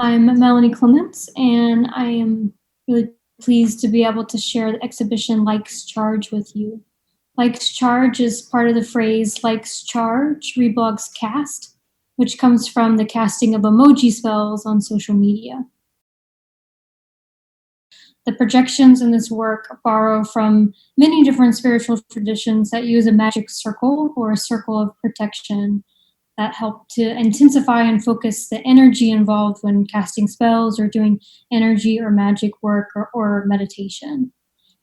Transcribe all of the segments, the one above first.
I'm Melanie Clemmons, and I am really pleased to be able to share the exhibition Likes Charge with you. Likes Charge is part of the phrase Likes Charge, Reblogs Cast, which comes from the casting of emoji spells on social media. The projections in this work borrow from many different spiritual traditions that use a magic circle or a circle of protection that help to intensify and focus the energy involved when casting spells or doing energy or magic work or meditation.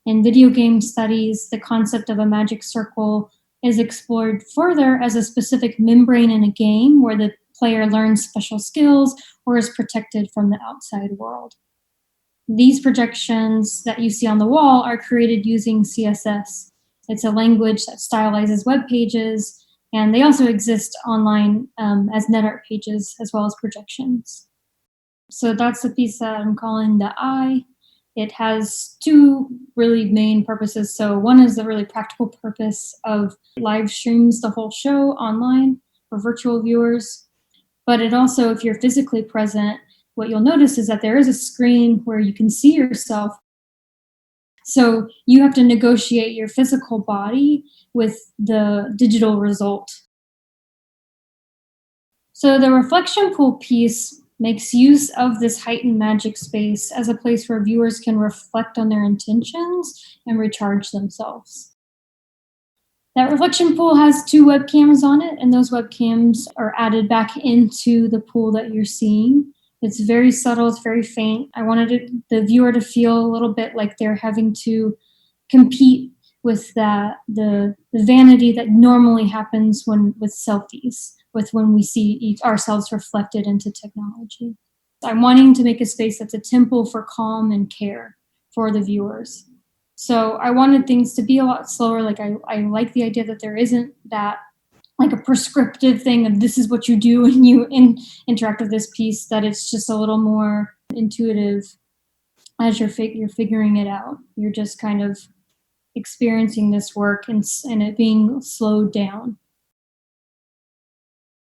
In video game studies, the concept of a magic circle is explored further as a specific membrane in a game where the player learns special skills or is protected from the outside world. These projections that you see on the wall are created using CSS. It's a language that stylizes web pages, and they also exist online as NetArt pages as well as projections. So that's the piece that I'm calling the Eye. It has two really main purposes. So one is the really practical purpose of live streams the whole show online for virtual viewers. But it also, if you're physically present, what you'll notice is that there is a screen where you can see yourself. So you have to negotiate your physical body with the digital result. So the reflection pool piece makes use of this heightened magic space as a place where viewers can reflect on their intentions and recharge themselves. That reflection pool has two webcams on it, and those webcams are added back into the pool that you're seeing. It's very subtle, it's very faint. I wanted the viewer to feel a little bit like they're having to compete with the vanity that normally happens with selfies, when we see ourselves reflected into technology. I'm wanting to make a space that's a temple for calm and care for the viewers. So I wanted things to be a lot slower. Like I like the idea that there isn't that like a prescriptive thing of this is what you do when you interact with this piece, that it's just a little more intuitive as you're figuring it out. You're just kind of experiencing this work and it being slowed down.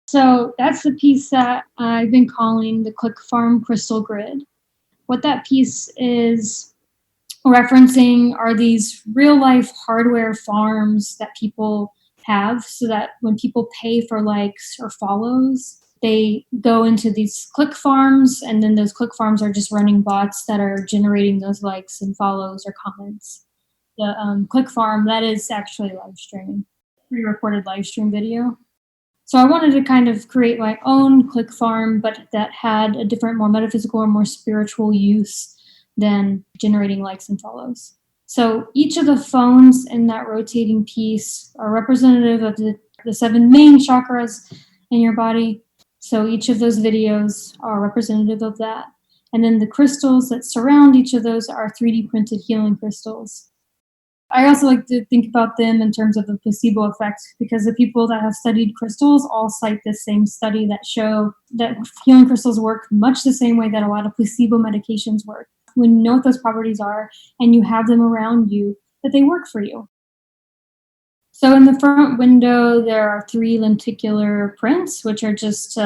So that's the piece that I've been calling the Click Farm Crystal Grid. What that piece is referencing are these real life hardware farms that people have, so that when people pay for likes or follows, they go into these click farms, and then those click farms are just running bots that are generating those likes and follows or comments. The click farm, that is actually live streaming, pre-recorded live stream video. So I wanted to kind of create my own click farm, but that had a different, more metaphysical or more spiritual use than generating likes and follows. So each of the phones in that rotating piece are representative of the 7 main chakras in your body. So each of those videos are representative of that. And then the crystals that surround each of those are 3D printed healing crystals. I also like to think about them in terms of the placebo effect, because the people that have studied crystals all cite this same study that show that healing crystals work much the same way that a lot of placebo medications work. When you know what those properties are and you have them around you, that they work for you. So in the front window, there are 3 lenticular prints, which are just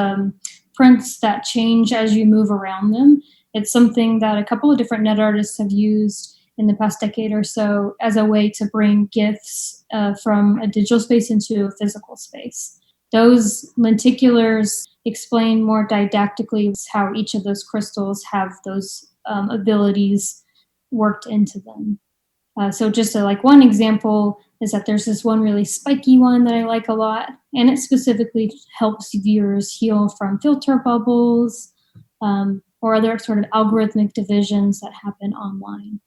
prints that change as you move around them. It's something that a couple of different net artists have used in the past decade or so as a way to bring gifts from a digital space into a physical space. Those lenticulars explain more didactically how each of those crystals have those abilities worked into them. So just one example is that there's this one really spiky one that I like a lot, and it specifically helps viewers heal from filter bubbles or other sort of algorithmic divisions that happen online.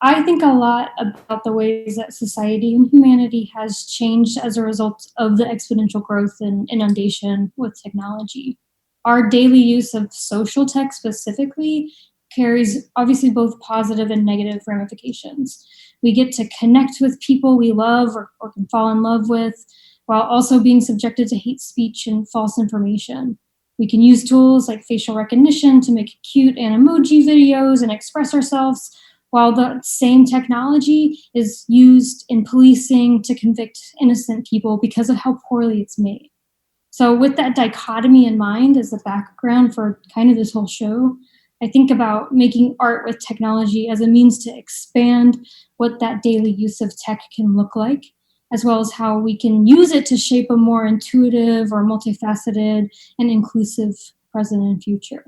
I think a lot about the ways that society and humanity has changed as a result of the exponential growth and inundation with technology. Our daily use of social tech specifically carries obviously both positive and negative ramifications. We get to connect with people we love or can fall in love with, while also being subjected to hate speech and false information. We can use tools like facial recognition to make cute emoji videos and express ourselves, while the same technology is used in policing to convict innocent people because of how poorly it's made. So, with that dichotomy in mind as a background for kind of this whole show, I think about making art with technology as a means to expand what that daily use of tech can look like, as well as how we can use it to shape a more intuitive or multifaceted and inclusive present and future.